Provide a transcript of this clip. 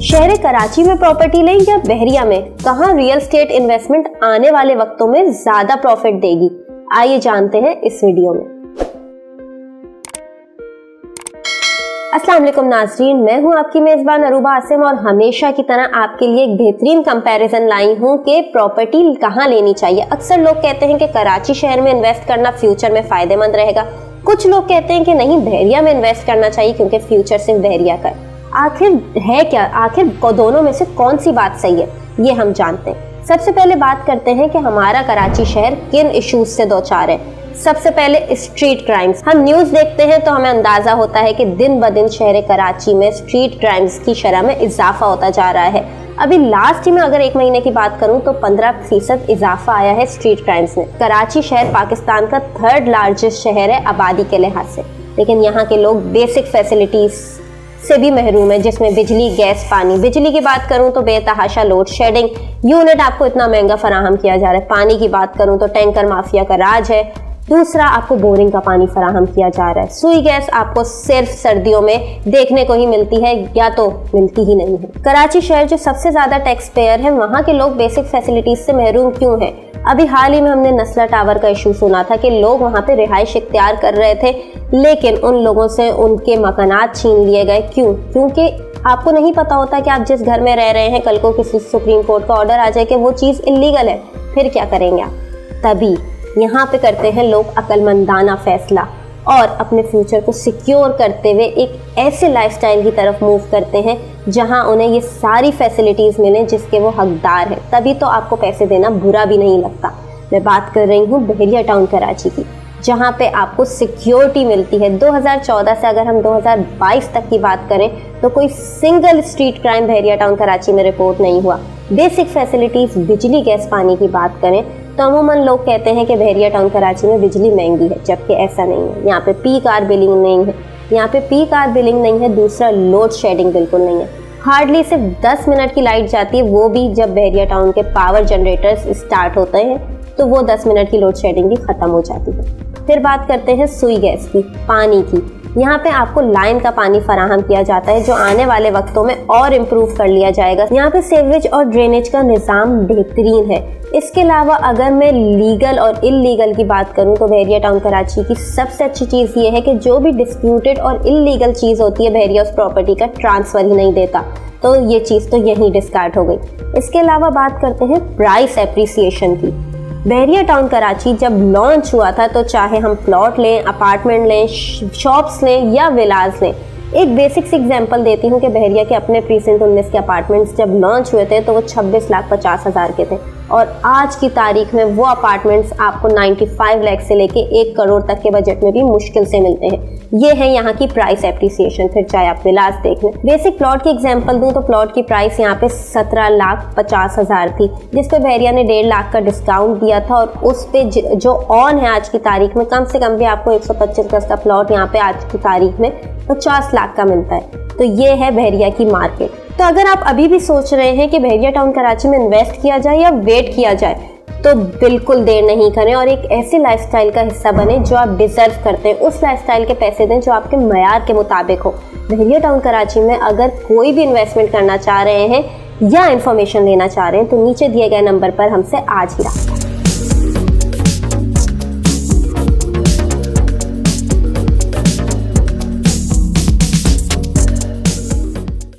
शहर कराची में प्रॉपर्टी लें या बहरिया में, कहां रियल एस्टेट इन्वेस्टमेंट आने वाले वक्तों में ज्यादा प्रॉफिट देगी, आइए जानते हैं इस वीडियो में। अस्सलाम वालेकुम नाज़रीन, मैं हूं आपकी मेजबान अरूबा आसिम और हमेशा की तरह आपके लिए एक बेहतरीन कंपैरिजन लाई हूं कि प्रॉपर्टी कहां लेनी चाहिए। अक्सर लोग कहते हैं कि कराची शहर में इन्वेस्ट करना फ्यूचर में फायदेमंद रहेगा, कुछ लोग कहते हैं कि नहीं बहरिया में इन्वेस्ट करना चाहिए क्योंकि फ्यूचर सिर्फ बहरिया का। आखिर है क्या, आखिर दोनों में से कौन सी बात सही है, ये हम जानते हैं। सबसे पहले बात करते हैं कि हमारा कराची शहर किन इश्यूज से दो चार है। सबसे पहले स्ट्रीट क्राइम्स। हम न्यूज़ देखते हैं तो हमें अंदाजा होता है कि दिन ब दिन शहर कराची में स्ट्रीट क्राइम्स की शरह में इजाफा होता जा रहा है। अभी लास्ट ही में अगर एक महीने की बात करूं तो 15% इजाफा आया है स्ट्रीट क्राइम्स में। कराची शहर पाकिस्तान का 3rd लार्जेस्ट शहर है आबादी के लिहाज से, लेकिन यहाँ के लोग बेसिक फैसिलिटीज से भी महरूम है, जिसमें बिजली, गैस, पानी। बिजली की बात करूं तो बेतहाशा लोड शेडिंग, यूनिट आपको इतना महंगा फराहम किया जा रहा है। पानी की बात करूं तो टैंकर माफिया का राज है। दूसरा, आपको बोरिंग का पानी फराहम किया जा रहा है। सुई गैस आपको सिर्फ सर्दियों में देखने को ही मिलती है या तो मिलती ही नहीं है। कराची शहर जो सबसे ज्यादा टैक्स पेयर है, वहाँ के लोग बेसिक फैसिलिटीज से महरूम क्यों हैं? अभी हाल ही में हमने नस्ला टावर का इशू सुना था कि लोग वहाँ पे रिहाइश इख्तियार कर रहे थे, लेकिन उन लोगों से उनके मकानात छीन लिए गए। क्यों? क्योंकि आपको नहीं पता होता कि आप जिस घर में रह रहे हैं कल को किसी सुप्रीम कोर्ट का ऑर्डर आ जाए कि वो चीज़ इलीगल है, फिर क्या करेंगे आप? तभी यहाँ पे करते हैं लोग अक्लमंदाना फैसला और अपने फ्यूचर को सिक्योर करते हुए एक ऐसे लाइफस्टाइल की तरफ मूव करते हैं जहाँ उन्हें ये सारी फैसिलिटीज़ मिलें जिसके वो हकदार हैं। तभी तो आपको पैसे देना बुरा भी नहीं लगता। मैं बात कर रही हूँ बहरिया टाउन कराची की, जहाँ पे आपको सिक्योरिटी मिलती है। 2014 से अगर हम 2022 तक की बात करें तो कोई सिंगल स्ट्रीट क्राइम बहरिया टाउन कराची में रिपोर्ट नहीं हुआ। बेसिक फैसिलिटीज़, बिजली, गैस, पानी की बात करें तो अमूमन लोग कहते हैं कि बहरिया टाउन कराची में बिजली महंगी है, जबकि ऐसा नहीं है। यहाँ पे पीक आवर बिलिंग नहीं है, दूसरा लोड शेडिंग बिल्कुल नहीं है। हार्डली सिर्फ 10 मिनट की लाइट जाती है, वो भी जब बहरिया टाउन के पावर जनरेटर्स स्टार्ट होते हैं तो वो 10 मिनट की लोड शेडिंग भी ख़त्म हो जाती है। फिर बात करते हैं सुई गैस की, पानी की। यहाँ पे आपको लाइन का पानी फराहम किया जाता है जो आने वाले वक्तों में और इम्प्रूव कर लिया जाएगा। यहाँ पे सीवरेज और ड्रेनेज का निज़ाम बेहतरीन है। इसके अलावा अगर मैं लीगल और इलीगल की बात करूँ तो बहरिया टाउन कराची की सबसे अच्छी चीज़ ये है कि जो भी डिस्प्यूटेड और इलीगल चीज़ होती है बहरिया उस प्रॉपर्टी का ट्रांसफ़र ही नहीं देता, तो ये चीज़ तो यहीं डिस्कार्ड हो गई। इसके अलावा बात करते हैं प्राइस एप्रिसिएशन की। बहरिया टाउन कराची जब लॉन्च हुआ था तो चाहे हम प्लॉट लें, अपार्टमेंट लें, शॉप्स लें या विलास लें, एक बेसिक सी एग्जांपल देती हूँ कि बहरिया के अपने प्रीसेंट 19 के अपार्टमेंट्स जब लॉन्च हुए थे तो वो 26,50,000 के थे और आज की तारीख में वो अपार्टमेंट्स आपको 95 लाख से लेके 1 करोड़ तक के बजट में भी मुश्किल से मिलते हैं। ये है यहाँ की प्राइस एप्रिसिएशन। फिर चाहे आप विलास देख लें। बेसिक प्लॉट की एग्जांपल दूँ तो प्लॉट की प्राइस यहाँ पे 17,50,000 थी, जिस पे बहरिया ने 1.5 लाख का डिस्काउंट दिया था और उस पे जो ऑन है आज की तारीख में कम से कम भी आपको 125 गज का प्लॉट यहाँ पे आज की तारीख में 50 लाख का मिलता है। तो ये है बहरिया की मार्केट। तो अगर आप अभी भी सोच रहे हैं कि बहरिया टाउन कराची में इन्वेस्ट किया जाए या वेट किया जाए, तो बिल्कुल देर नहीं करें और एक ऐसे लाइफस्टाइल का हिस्सा बने जो आप डिजर्व करते हैं। उस लाइफस्टाइल के पैसे दें जो आपके मयार के मुताबिक हो। बहरिया टाउन कराची में अगर कोई भी इन्वेस्टमेंट करना चाह रहे हैं या इन्फॉर्मेशन लेना चाह रहे हैं तो नीचे दिए गए नंबर पर हमसे आज ही रहा।